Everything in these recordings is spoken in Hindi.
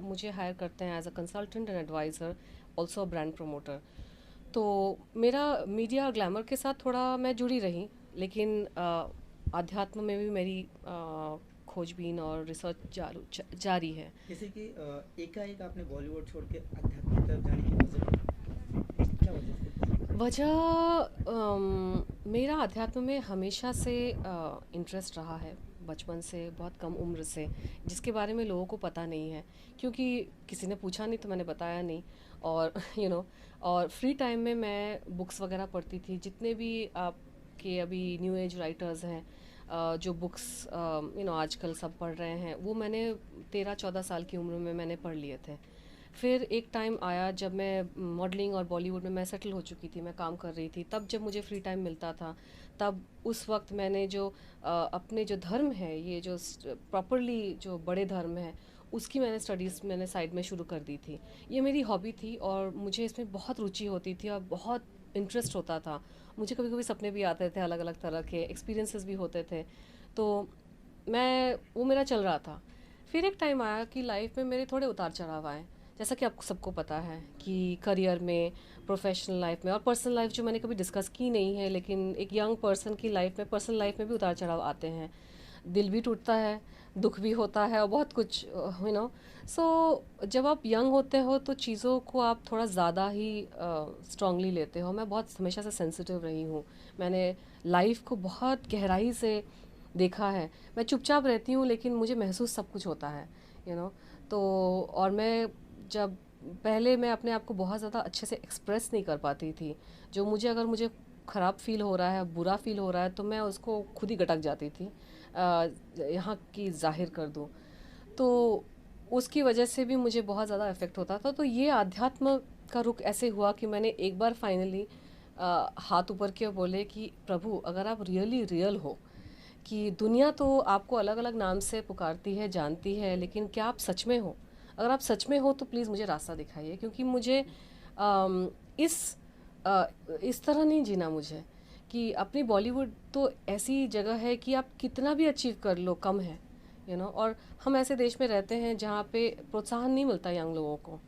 मुझे हायर करते हैं as a consultant and adviser, also a brand promoter. तो मेरा मीडिया और ग्लैमर के साथ थोड़ा मैं जुड़ी रही, लेकिन अध्यात्म में भी मेरी खोजबीन और रिसर्च जारी है। जैसे कि एकाएक आपने बॉलीवुड छोड़ के अध्यात्म की तरफ जाने की वजह क्या वजह थी? वजह मेरा अध्यात्म में हमेशा से इंटरेस्ट रहा है, बचपन से, बहुत कम उम्र से, जिसके बारे में लोगों को पता नहीं है, क्योंकि किसी ने पूछा नहीं तो मैंने बताया नहीं। और और फ्री टाइम में मैं बुक्स वगैरह पढ़ती थी, जितने भी आपके अभी न्यू एज राइटर्स हैं, जो बुक्स आजकल सब पढ़ रहे हैं, वो मैंने 13-14 साल की उम्र में मैंने पढ़ लिए थे। फिर एक टाइम आया जब मैं मॉडलिंग और बॉलीवुड में मैं सेटल हो चुकी थी, मैं काम कर रही थी, तब जब मुझे फ्री टाइम मिलता था, तब उस वक्त मैंने जो अपने जो धर्म है, ये जो प्रॉपरली जो बड़े धर्म है, उसकी मैंने स्टडीज़ मैंने साइड में शुरू कर दी थी। ये मेरी हॉबी थी और मुझे इसमें बहुत रुचि होती थी और बहुत इंटरेस्ट होता था। मुझे कभी कभी सपने भी आते थे, अलग अलग तरह के एक्सपीरियंसेस भी होते थे। तो मैं वो मेरा चल रहा था। फिर एक टाइम आया कि लाइफ में मेरे थोड़े उतार चढ़ाव आए, जैसा कि आपको सबको पता है कि करियर में, प्रोफेशनल लाइफ में और पर्सनल लाइफ जो मैंने कभी डिस्कस की नहीं है, लेकिन एक यंग पर्सन की लाइफ में, पर्सनल लाइफ में भी उतार चढ़ाव आते हैं। दिल भी टूटता है, दुख भी होता है और बहुत कुछ सो जब आप यंग होते हो तो चीज़ों को आप थोड़ा ज़्यादा ही स्ट्रांगली लेते हो। मैं बहुत हमेशा से सेंसिटिव रही हूँ। मैंने लाइफ को बहुत गहराई से देखा है। मैं चुपचाप रहती हूँ लेकिन मुझे महसूस सब कुछ होता है, यू you नो तो और मैं जब पहले मैं अपने आप को बहुत ज़्यादा अच्छे से एक्सप्रेस नहीं कर पाती थी। जो मुझे अगर मुझे ख़राब फील हो रहा है, बुरा फील हो रहा है, तो मैं उसको खुद ही गटक जाती थी, यहाँ की जाहिर कर दूँ। तो उसकी वजह से भी मुझे बहुत ज़्यादा इफ़ेक्ट होता था। तो ये आध्यात्म का रुख ऐसे हुआ कि मैंने एक बार फाइनली हाथ ऊपर किए और बोले कि प्रभु, अगर आप रियली रियल हो, कि दुनिया तो आपको अलग अलग नाम से पुकारती है, जानती है, लेकिन क्या आप सच में हो? अगर आप सच में हो तो प्लीज़ मुझे रास्ता दिखाइए, क्योंकि मुझे अम, इस इस तरह नहीं जीना मुझे। कि अपनी बॉलीवुड तो ऐसी जगह है कि आप कितना भी अचीव कर लो कम है, और हम ऐसे देश में रहते हैं जहाँ पे प्रोत्साहन नहीं मिलता यंग लोगों को।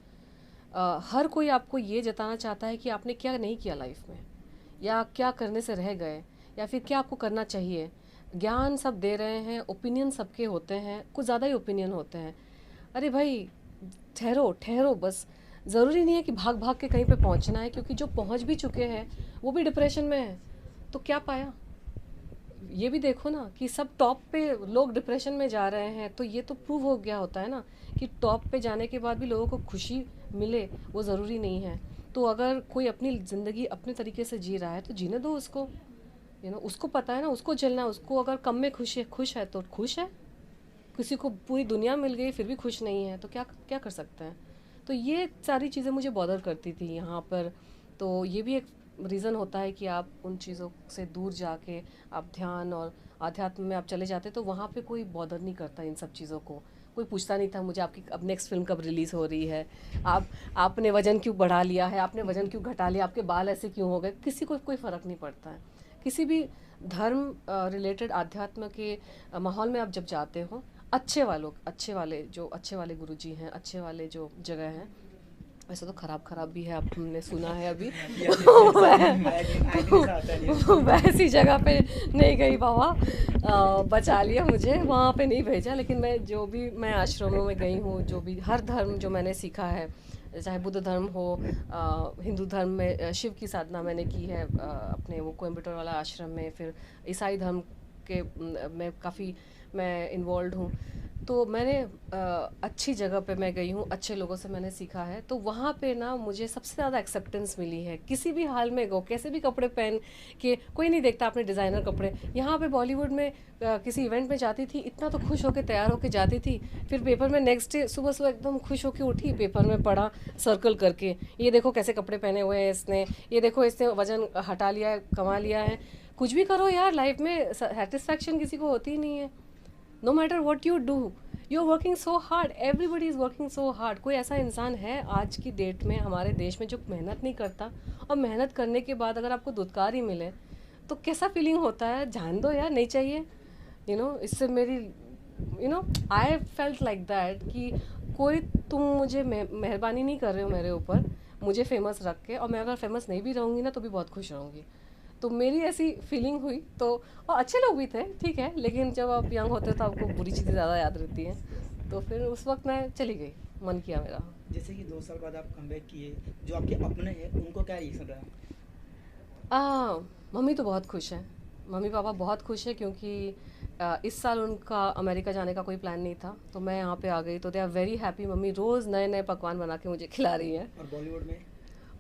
हर कोई आपको ये जताना चाहता है कि आपने क्या नहीं किया लाइफ में, या क्या करने से रह गए, या फिर क्या आपको करना चाहिए। ज्ञान सब दे रहे हैं, ओपिनियन सबके होते हैं, कुछ ज़्यादा ही ओपिनियन होते हैं। अरे भाई, ठहरो ठहरो बस। ज़रूरी नहीं है कि भाग भाग के कहीं पे पहुंचना है, क्योंकि जो पहुंच भी चुके हैं वो भी डिप्रेशन में है। तो क्या पाया? ये भी देखो ना कि सब टॉप पे लोग डिप्रेशन में जा रहे हैं, तो ये तो प्रूव हो गया होता है ना कि टॉप पे जाने के बाद भी लोगों को खुशी मिले, वो ज़रूरी नहीं है। तो अगर कोई अपनी ज़िंदगी अपने तरीके से जी रहा है तो जीने दो उसको। उसको पता है ना, उसको चलना है। उसको अगर कम में खुश है तो खुश है। किसी को पूरी दुनिया मिल गई फिर भी खुश नहीं है, तो क्या क्या कर सकते हैं? तो ये सारी चीज़ें मुझे बॉदर करती थी यहाँ पर। तो ये भी एक रीज़न होता है कि आप उन चीज़ों से दूर जाके आप ध्यान और आध्यात्म में आप चले जाते, तो वहाँ पे कोई बॉदर नहीं करता इन सब चीज़ों को। कोई पूछता नहीं था मुझे आपकी अब नेक्स्ट फिल्म कब रिलीज़ हो रही है, आप आपने वज़न क्यों बढ़ा लिया है, आपने वज़न क्यों घटा लिया, आपके बाल ऐसे क्यों हो गए। किसी को कोई फ़र्क नहीं पड़ता है। किसी भी धर्म रिलेटेड अध्यात्म के माहौल में आप जब जाते हो, अच्छे वाले गुरुजी हैं, अच्छे वाले जो जगह हैं। वैसे तो खराब खराब भी है, अब हमने सुना है अभी। Yes yes yes, I agree तो साथ है। वैसी जगह पे नहीं गई बाबा। बचा लिया मुझे, वहाँ पे नहीं भेजा। लेकिन मैं जो भी मैं आश्रमों में गई हूँ, जो भी हर धर्म जो मैंने सीखा है, चाहे बुद्ध धर्म हो, हिंदू धर्म में शिव की साधना मैंने की है, अपने वो कोयम्बटूर वाला आश्रम में। फिर ईसाई धर्म के में काफ़ी मैं इन्वॉल्व हूँ। तो मैंने अच्छी जगह पे मैं गई हूँ, अच्छे लोगों से मैंने सीखा है, तो वहाँ पे ना मुझे सबसे ज़्यादा एक्सेप्टेंस मिली है। किसी भी हाल में गो, कैसे भी कपड़े पहन के, कोई नहीं देखता आपने डिज़ाइनर कपड़े। यहाँ पे बॉलीवुड में किसी इवेंट में जाती थी, इतना तो खुश होकर तैयार होकर जाती थी। फिर पेपर में नेक्स्ट डे सुबह सुबह एकदम खुश होकर उठी, पेपर में पढ़ा सर्कल करके, ये देखो कैसे कपड़े पहने हुए हैं इसने, ये देखो इसने वजन हटा लिया है, कमा लिया है। कुछ भी करो यार, लाइफ में सेटिस्फैक्शन किसी को होती ही नहीं है। No matter what you do, you are working so hard, everybody is working so hard. कोई ऐसा इंसान है आज की डेट में हमारे देश में जो मेहनत नहीं करता? और मेहनत करने के बाद अगर आपको दुत्कार ही मिले तो कैसा फीलिंग होता है? जान दो यार, नहीं चाहिए। इससे मेरी you know I felt like that कि कोई तुम मुझे मेहरबानी नहीं कर रहे हो मेरे ऊपर मुझे फेमस रख के, और मैं अगर फेमस नहीं भी रहूँगी ना तो भी बहुत खुश रहूँगी। तो मेरी ऐसी फीलिंग हुई तो, और अच्छे लोग भी थे ठीक है, लेकिन जब आप यंग होते हो तो आपको बुरी चीज़ें ज़्यादा याद रहती हैं। तो फिर उस वक्त मैं चली गई, मन किया मेरा। जैसे कि 2 साल बाद आप कमबैक किए, जो आपके अपने हैं उनको क्या रिएक्शन रहा? मम्मी तो बहुत खुश हैं, मम्मी पापा बहुत खुश हैं क्योंकि इस साल उनका अमेरिका जाने का कोई प्लान नहीं था, तो मैं यहाँ पे आ गई तो they are very happy. Mummy रोज़ नए नए पकवान बना के मुझे खिला रही हैं। और बॉलीवुड में?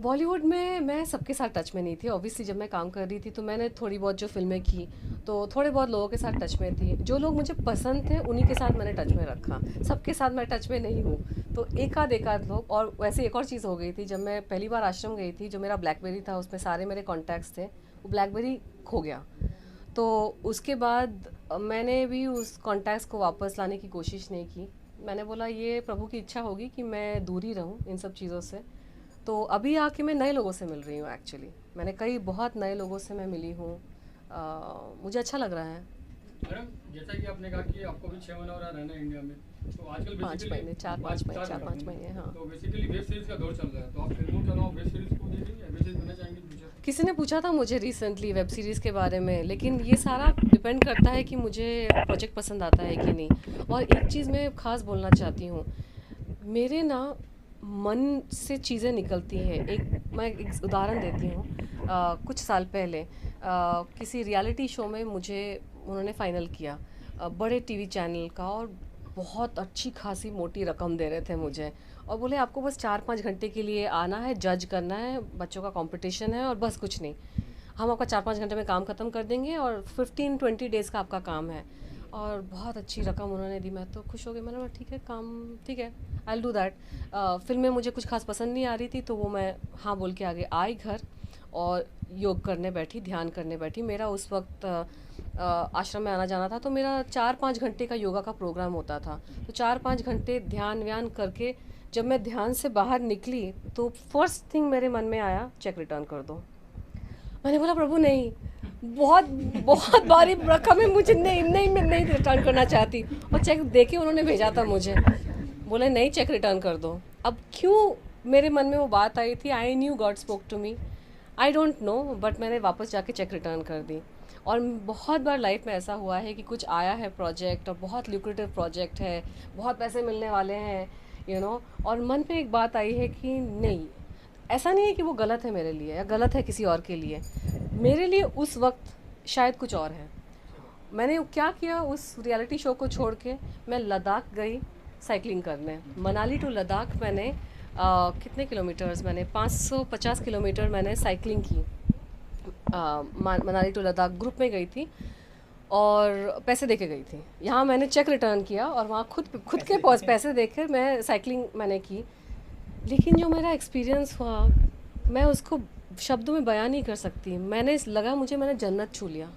बॉलीवुड में मैं सबके साथ टच में नहीं थी ऑब्वियसली, जब मैं काम कर रही थी तो मैंने थोड़ी बहुत जो फिल्में की तो थोड़े बहुत लोगों के साथ टच में थी, जो लोग मुझे पसंद थे उन्हीं के साथ मैंने टच में रखा, सबके साथ मैं टच में नहीं हूँ। तो एकाध लोग, और वैसे एक और चीज़ हो गई थी, जब मैं पहली बार आश्रम गई थी, जो मेरा ब्लैकबेरी था उसमें सारे मेरे कॉन्टैक्ट्स थे, वो ब्लैकबेरी खो गया। तो उसके बाद मैंने भी उस कॉन्टैक्ट्स को वापस लाने की कोशिश नहीं की। मैंने बोला ये प्रभु की इच्छा होगी कि मैं दूर ही रहूँ इन सब चीज़ों से। तो अभी आके मैं नए लोगों से मिल रही हूँ एक्चुअली, मैंने कई बहुत नए लोगों से मैं मिली हूँ। मुझे अच्छा लग रहा है। मैडम, जैसा कि आपने कहा कि आपको भी 6 महीना हो रहा है रहना इंडिया में, तो आजकल 5 बेसिकली महीने 4-5 महीने हाँ। तो बेसिकली वेब सीरीज का दौर चल रहा है, तो आप फिल्मों के अलावा वेब सीरीज को देखेंगे या वेब सीरीज बनना चाहेंगे फ्यूचर? किसी ने पूछा था मुझे रिसेंटली वेब सीरीज़ के बारे में, लेकिन ये सारा डिपेंड करता है कि मुझे प्रोजेक्ट पसंद आता है कि नहीं। और एक चीज़ मैं ख़ास बोलना चाहती हूँ, मेरे ना मन से चीज़ें निकलती हैं। मैं एक उदाहरण देती हूँ। कुछ साल पहले किसी रियलिटी शो में मुझे उन्होंने फ़ाइनल किया, बड़े टीवी चैनल का, और बहुत अच्छी खासी मोटी रकम दे रहे थे मुझे, और बोले आपको बस 4-5 घंटे के लिए आना है, जज करना है, बच्चों का कंपटीशन है और बस कुछ नहीं, हम आपका 4-5 घंटे में काम ख़त्म कर देंगे और 15-20 डेज़ का आपका काम है। और बहुत अच्छी रकम उन्होंने दी, मैं तो खुश हो गई। मैंने बोला ठीक है, काम ठीक है, आई विल डू दैट। फिल्में मुझे कुछ खास पसंद नहीं आ रही थी, तो वो मैं हाँ बोल के आगे आई घर, और योग करने बैठी, ध्यान करने बैठी। मेरा उस वक्त आश्रम में आना जाना था, तो मेरा 4-5 घंटे का योगा का प्रोग्राम होता था। तो 4-5 घंटे ध्यान व्यान करके जब मैं ध्यान से बाहर निकली तो फर्स्ट थिंग मेरे मन में आया, चेक रिटर्न कर दो। मैंने बोला प्रभु नहीं, बहुत बहुत भारी रकम है, मुझे नहीं नहीं, मैं नहीं रिटर्न करना चाहती। और चेक देके उन्होंने भेजा था मुझे, बोले नहीं चेक रिटर्न कर दो। अब क्यों मेरे मन में वो बात आई थी, I knew God spoke to me, I don't know, but मैंने वापस जाके चेक रिटर्न कर दी। और बहुत बार लाइफ में ऐसा हुआ है कि कुछ आया है प्रोजेक्ट, और बहुत ल्यूक्रेटिव प्रोजेक्ट है, बहुत पैसे मिलने वाले हैं, और मन में एक बात आई है कि नहीं, ऐसा नहीं है कि वो गलत है मेरे लिए या गलत है किसी और के लिए, मेरे लिए उस वक्त शायद कुछ और है। मैंने क्या किया, उस रियलिटी शो को छोड़ के मैं लद्दाख गई साइकिलिंग करने, मनाली टू लद्दाख। मैंने कितने किलोमीटर्स, मैंने 550 किलोमीटर मैंने साइकिलिंग की। मनाली टू लद्दाख ग्रुप में गई थी और पैसे दे के गई थी। यहाँ मैंने चेक रिटर्न किया और वहाँ खुद के पास पैसे दे कर मैं साइकिलिंग मैंने की। लेकिन जो मेरा एक्सपीरियंस हुआ, मैं उसको शब्दों में बयान नहीं कर सकती। मैंने जन्नत छू लिया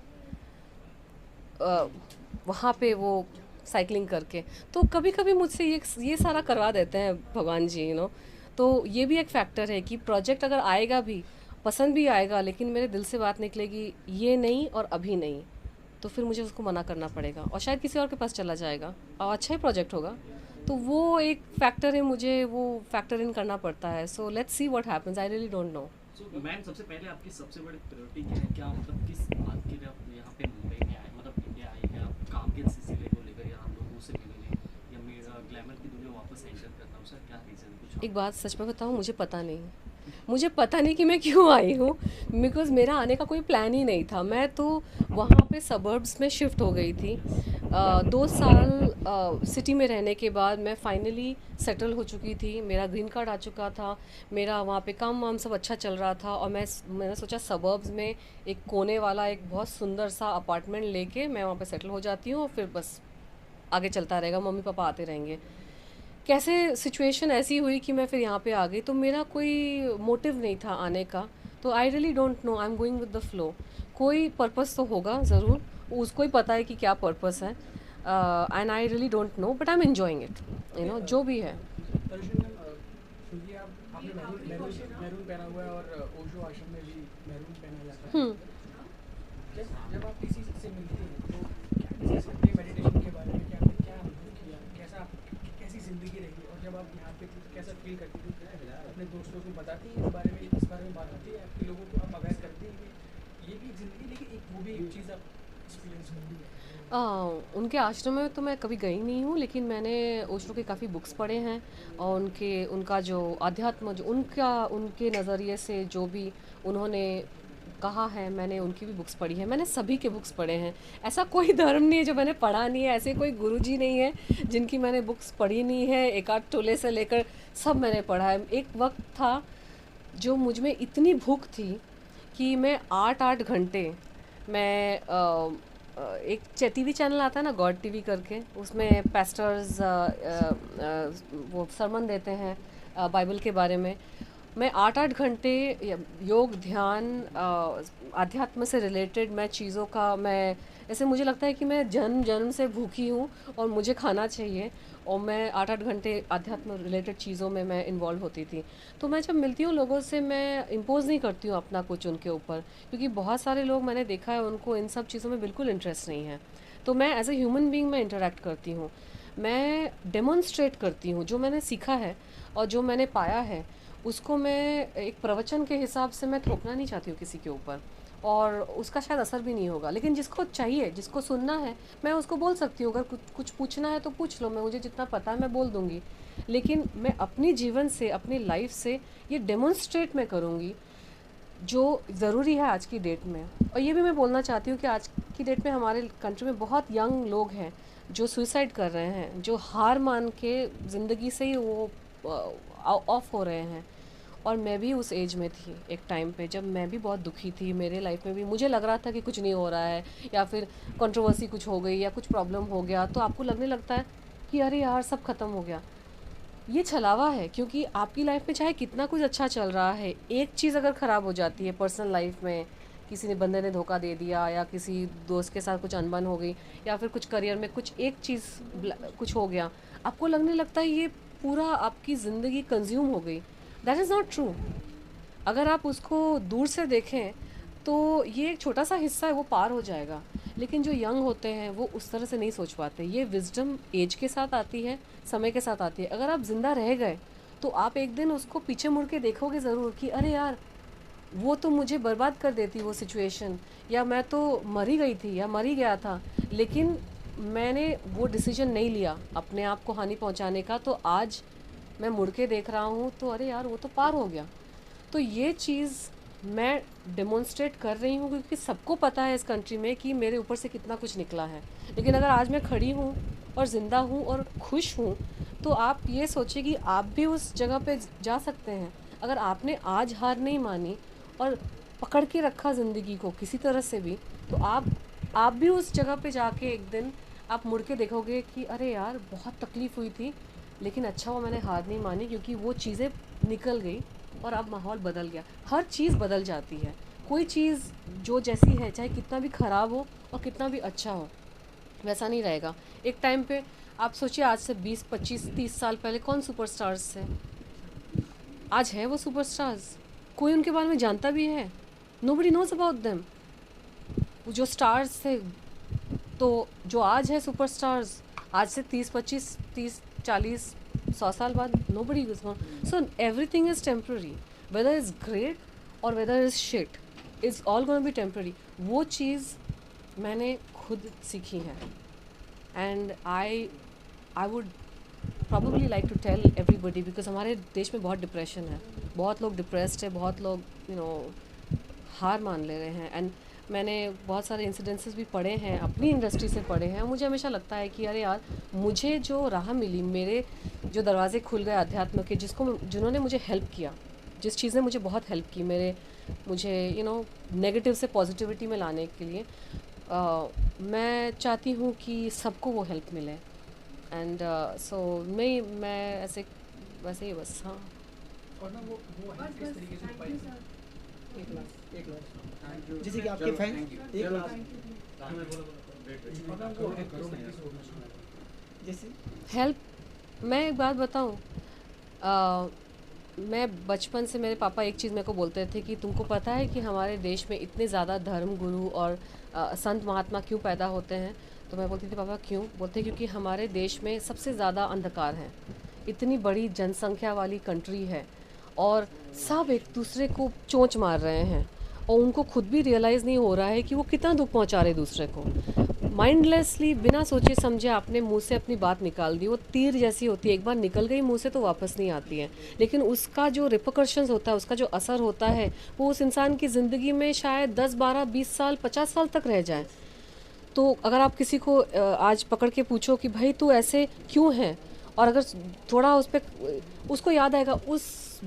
वहाँ पे वो साइकिलिंग करके। तो कभी कभी मुझसे ये सारा करवा देते हैं भगवान जी, तो ये भी एक फैक्टर है कि प्रोजेक्ट अगर आएगा भी, पसंद भी आएगा, लेकिन मेरे दिल से बात निकलेगी ये नहीं और अभी नहीं, तो फिर मुझे उसको मना करना पड़ेगा और शायद किसी और के पास चला जाएगा और अच्छा ही प्रोजेक्ट होगा। तो वो एक फैक्टर है, मुझे वो फैक्टर इन करना पड़ता है। So let's see what happens, I really don't know. So ma'am, सबसे पहले आपकी सबसे बड़ी प्रायोरिटी क्या है? क्या मतलब किस बात के लिए आप यहाँ पे मुंबई में आए, मतलब इंडिया आए, या काम के सिलसिले को लेकर, या आप लोगों से मिलने, या मेरा ग्लैमर की दुनिया वापस एंटर करना, उसका क्या रीज़न? कुछ एक बात सच में बताऊँ, मुझे पता नहीं कि मैं क्यों आई हूँ, बिकॉज़ मेरा आने का कोई प्लान ही नहीं था। मैं तो वहाँ पे सबर्ब्स में शिफ्ट हो गई थी। 2 साल सिटी में रहने के बाद मैं फाइनली सेटल हो चुकी थी, मेरा ग्रीन कार्ड आ चुका था, मेरा वहाँ पे काम वाम सब अच्छा चल रहा था, और मैंने सोचा सबर्ब्स में एक कोने वाला एक बहुत सुंदर सा अपार्टमेंट लेके मैं वहाँ पे सेटल हो जाती हूँ, और फिर बस आगे चलता रहेगा, मम्मी पापा आते रहेंगे। कैसे सिचुएशन ऐसी हुई कि मैं फिर यहाँ पे आ गई, तो मेरा कोई मोटिव नहीं था आने का। तो I really don't know, I am going with the flow. कोई पर्पस तो होगा ज़रूर, उसको ही पता है कि क्या पर्पस है, and I really don't know, but I am enjoying it, जो भी है। क्योंकि आपने मैरून पहना हुआ है और ओशो आश्रम में भी मैरून पहना जाता है। जब आप किसी से मिलती हैं तो क्या डिस्कस करते हैं मेडिटेशन के बारे में? क्या क्या ज़िंदगी रही, और जब आप यहाँ पे थी तो कैसा फील करती थी? अपने दोस्तों को बताती है इस बारे में बात होती है आपके लोगों को, आप अवेयर करती है कि ये भी एक ज़िंदगी, लेकिन एक वो भी एक चीज़ आप एक्सपीरियंस करती है? उनके आश्रम में तो मैं कभी गई नहीं हूँ, लेकिन मैंने ओशो के काफ़ी बुक्स पढ़े हैं और उनका जो अध्यात्म, जो उनके नज़रिए से जो भी उन्होंने कहा है, मैंने उनकी भी बुक्स पढ़ी है। मैंने सभी के बुक्स पढ़े हैं। ऐसा कोई धर्म नहीं है जो मैंने पढ़ा नहीं है, ऐसे कोई गुरुजी नहीं है जिनकी मैंने बुक्स पढ़ी नहीं है। एक आध टोले से लेकर सब मैंने पढ़ा है। एक वक्त था जो मुझ में इतनी भूख थी कि मैं 8-8 घंटे मैं एक टीवी चैनल आता है ना, गॉड टीवी करके, उसमें पास्टर्स वो सरमन देते हैं बाइबल के बारे में। मैं 8-8 घंटे योग, ध्यान, आध्यात्म से रिलेटेड मैं चीज़ों का, मैं ऐसे मुझे लगता है कि मैं जन्म जन्म से भूखी हूँ और मुझे खाना चाहिए, और मैं 8-8 घंटे आध्यात्म रिलेटेड चीज़ों में मैं इन्वॉल्व होती थी। तो मैं जब मिलती हूँ लोगों से, मैं इम्पोज नहीं करती हूँ अपना कुछ उनके ऊपर, क्योंकि बहुत सारे लोग मैंने देखा है उनको इन सब चीज़ों में बिल्कुल इंटरेस्ट नहीं है। तो मैं एज ए ह्यूमन बीइंग मैं इंटरेक्ट करती हूँ, मैं डेमोन्स्ट्रेट करती हूँ जो मैंने सीखा है और जो मैंने पाया है, उसको मैं एक प्रवचन के हिसाब से मैं थोपना नहीं चाहती हूँ किसी के ऊपर, और उसका शायद असर भी नहीं होगा। लेकिन जिसको चाहिए, जिसको सुनना है, मैं उसको बोल सकती हूँ। अगर कुछ पूछना है तो पूछ लो, मैं मुझे जितना पता है मैं बोल दूँगी। लेकिन मैं अपनी जीवन से, अपनी लाइफ से ये डेमोन्स्ट्रेट मैं करूँगी जो ज़रूरी है आज की डेट में। और ये भी मैं बोलना चाहती हूँ कि आज की डेट में हमारे कंट्री में बहुत यंग लोग हैं जो सुसाइड कर रहे हैं, जो हार मान के ज़िंदगी से ही वो ऑफ हो रहे हैं। और मैं भी उस एज में थी एक टाइम पे, जब मैं भी बहुत दुखी थी। मेरे लाइफ में भी मुझे लग रहा था कि कुछ नहीं हो रहा है, या फिर कंट्रोवर्सी कुछ हो गई या कुछ प्रॉब्लम हो गया, तो आपको लगने लगता है कि अरे यार सब ख़त्म हो गया। ये छलावा है, क्योंकि आपकी लाइफ में चाहे कितना कुछ अच्छा चल रहा है, एक चीज़ अगर ख़राब हो जाती है पर्सनल लाइफ में, किसी ने बंदे ने धोखा दे दिया, या किसी दोस्त के साथ कुछ अनबन हो गई, या फिर कुछ करियर में कुछ एक चीज़ कुछ हो गया, आपको लगने लगता है ये पूरा आपकी ज़िंदगी कंज्यूम हो गई। That is not true. अगर आप उसको दूर से देखें तो ये एक छोटा सा हिस्सा है, वो पार हो जाएगा। लेकिन जो यंग होते हैं वो उस तरह से नहीं सोच पाते। ये विजडम एज के साथ आती है, समय के साथ आती है। अगर आप ज़िंदा रह गए तो आप एक दिन उसको पीछे मुड़ के देखोगे ज़रूर कि अरे यार वो तो मुझे बर्बाद कर देती वो सिचुएशन, या मैं तो मर ही गई थी या मर ही गया था, लेकिन मैंने वो डिसीजन नहीं लिया अपने आप को हानि पहुंचाने का। तो आज मैं मुड़ के देख रहा हूँ तो अरे यार वो तो पार हो गया। तो ये चीज़ मैं डेमोन्स्ट्रेट कर रही हूँ, क्योंकि सबको पता है इस कंट्री में कि मेरे ऊपर से कितना कुछ निकला है। लेकिन अगर आज मैं खड़ी हूँ और ज़िंदा हूँ और खुश हूँ, तो आप ये सोचिए कि आप भी उस जगह पे जा सकते हैं। अगर आपने आज हार नहीं मानी और पकड़ के रखा ज़िंदगी को किसी तरह से भी, तो आप भी उस जगह पे जाके एक दिन आप मुड़ के देखोगे कि अरे यार बहुत तकलीफ़ हुई थी, लेकिन अच्छा हुआ मैंने हार नहीं मानी, क्योंकि वो चीज़ें निकल गई और अब माहौल बदल गया। हर चीज़ बदल जाती है। कोई चीज़ जो जैसी है, चाहे कितना भी ख़राब हो और कितना भी अच्छा हो, वैसा नहीं रहेगा। एक टाइम पे आप सोचिए, आज से 20, 25, 30 साल पहले कौन सुपरस्टार्स थे? आज है वो सुपरस्टार्स? कोई उनके बारे में जानता भी है? Nobody knows about them. जो स्टार्स थे, तो जो आज है सुपरस्टार्स, आज से 30, 40, 100 साल बाद nobody is gone. So everything is temporary. Whether it's great or whether it's shit, it's all going to be temporary. वो चीज़ मैंने खुद सीखी है, and I would probably like to tell everybody, because हमारे देश में बहुत डिप्रेशन है, बहुत लोग डिप्रेस्ड है, बहुत लोग हार मान ले रहे हैं। एंड मैंने बहुत सारे इंसिडेंसेस भी पढ़े हैं, अपनी इंडस्ट्री से पढ़े हैं। मुझे हमेशा लगता है कि अरे यार, मुझे जो राह मिली, मेरे जो दरवाजे खुल गए अध्यात्म के, जिन्होंने मुझे हेल्प किया, जिस चीज़ ने मुझे बहुत हेल्प की, मुझे नेगेटिव से पॉजिटिविटी में लाने के लिए, मैं चाहती हूँ कि सबको वो हेल्प मिले। एंड सो मैं ऐसे वैसे ही बस। हाँ, और ना वो है किस तरीके से पाई? एक लाख जैसे कि आपके फैन एक लाख और ना वो है करोड़ रुपए से होना चाहिए। जैसे हेल्प, मैं एक बात बताऊँ, मैं बचपन से, मेरे पापा एक चीज़ मेरे को बोलते थे कि तुमको पता है कि हमारे देश में इतने ज़्यादा धर्म गुरु और संत महात्मा क्यों पैदा होते हैं? तो मैं बोलती थी पापा क्यों? बोलते क्योंकि हमारे देश में सबसे ज़्यादा अंधकार है, इतनी बड़ी जनसंख्या वाली कंट्री है और सब एक दूसरे को चोंच मार रहे हैं और उनको खुद भी रियलाइज़ नहीं हो रहा है कि वो कितना दुख पहुंचा रहे दूसरे को। माइंडलेसली बिना सोचे समझे आपने मुंह से अपनी बात निकाल दी, वो तीर जैसी होती है, एक बार निकल गई मुंह से तो वापस नहीं आती है, लेकिन उसका जो रिपरकशंस होता है, उसका जो असर होता है वो उस इंसान की ज़िंदगी में शायद 10, 12, 20 साल, 50 साल तक रह जाए। तो अगर आप किसी को आज पकड़ के पूछो कि भाई तू ऐसे क्यों है, और अगर थोड़ा उस पर उसको याद आएगा उस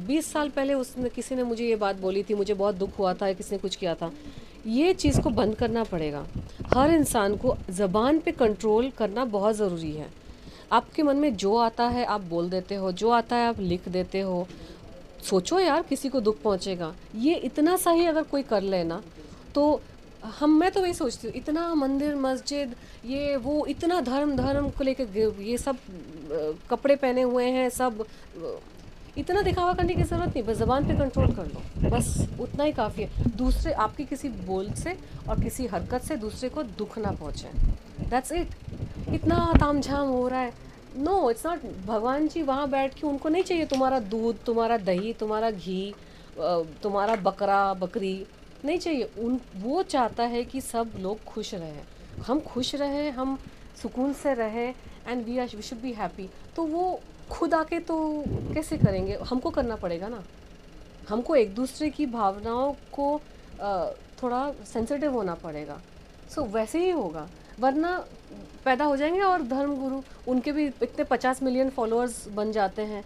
20 साल पहले उसने किसी ने मुझे ये बात बोली थी, मुझे बहुत दुख हुआ था, किसी ने कुछ किया था। ये चीज़ को बंद करना पड़ेगा। हर इंसान को ज़बान पे कंट्रोल करना बहुत ज़रूरी है। आपके मन में जो आता है आप बोल देते हो, जो आता है आप लिख देते हो। सोचो यार किसी को दुख पहुंचेगा, ये इतना सा ही अगर कोई कर लेना तो मैं तो वही सोचती हूँ, इतना मंदिर मस्जिद ये वो इतना धर्म को लेकर ये सब कपड़े पहने हुए हैं, सब इतना दिखावा करने की ज़रूरत नहीं, बस ज़बान पे कंट्रोल कर लो, बस उतना ही काफ़ी है। दूसरे आपकी किसी बोल से और किसी हरकत से दूसरे को दुख ना पहुँचे, दैट्स इट। इतना तामझाम हो रहा है, नो इट्स नॉट। भगवान जी वहाँ बैठ के उनको नहीं चाहिए तुम्हारा दूध, तुम्हारा दही, तुम्हारा घी, तुम्हारा बकरा बकरी नहीं चाहिए। वो चाहता है कि सब लोग खुश रहें, हम खुश रहें, हम सुकून से रहें and we should be happy. तो वो खुद आके तो कैसे करेंगे, हमको करना पड़ेगा ना। हमको एक दूसरे की भावनाओं को थोड़ा सेंसिटिव होना पड़ेगा। सो वैसे ही होगा, वरना पैदा हो जाएंगे और धर्मगुरु उनके भी इतने 50 मिलियन फॉलोअर्स बन जाते हैं,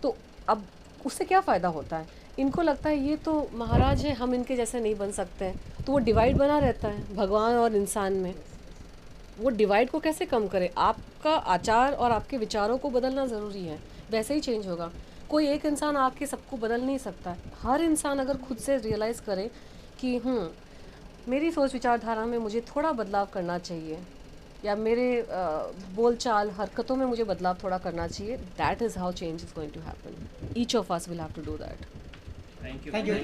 तो अब उससे क्या फ़ायदा होता है। इनको लगता है ये तो महाराज है, हम इनके जैसे नहीं बन सकते हैं, तो वो डिवाइड बना रहता है भगवान और इंसान में। वो डिवाइड को कैसे कम करें? आपका आचार और आपके विचारों को बदलना ज़रूरी है, वैसे ही चेंज होगा। कोई एक इंसान आके सबको बदल नहीं सकता है। हर इंसान अगर खुद से रियलाइज़ करे कि मेरी सोच विचारधारा में मुझे थोड़ा बदलाव करना चाहिए, या मेरे बोलचाल हरकतों में मुझे बदलाव थोड़ा करना चाहिए, that is how change is going to happen. Each of us will have to do that. Thank you. Thank you.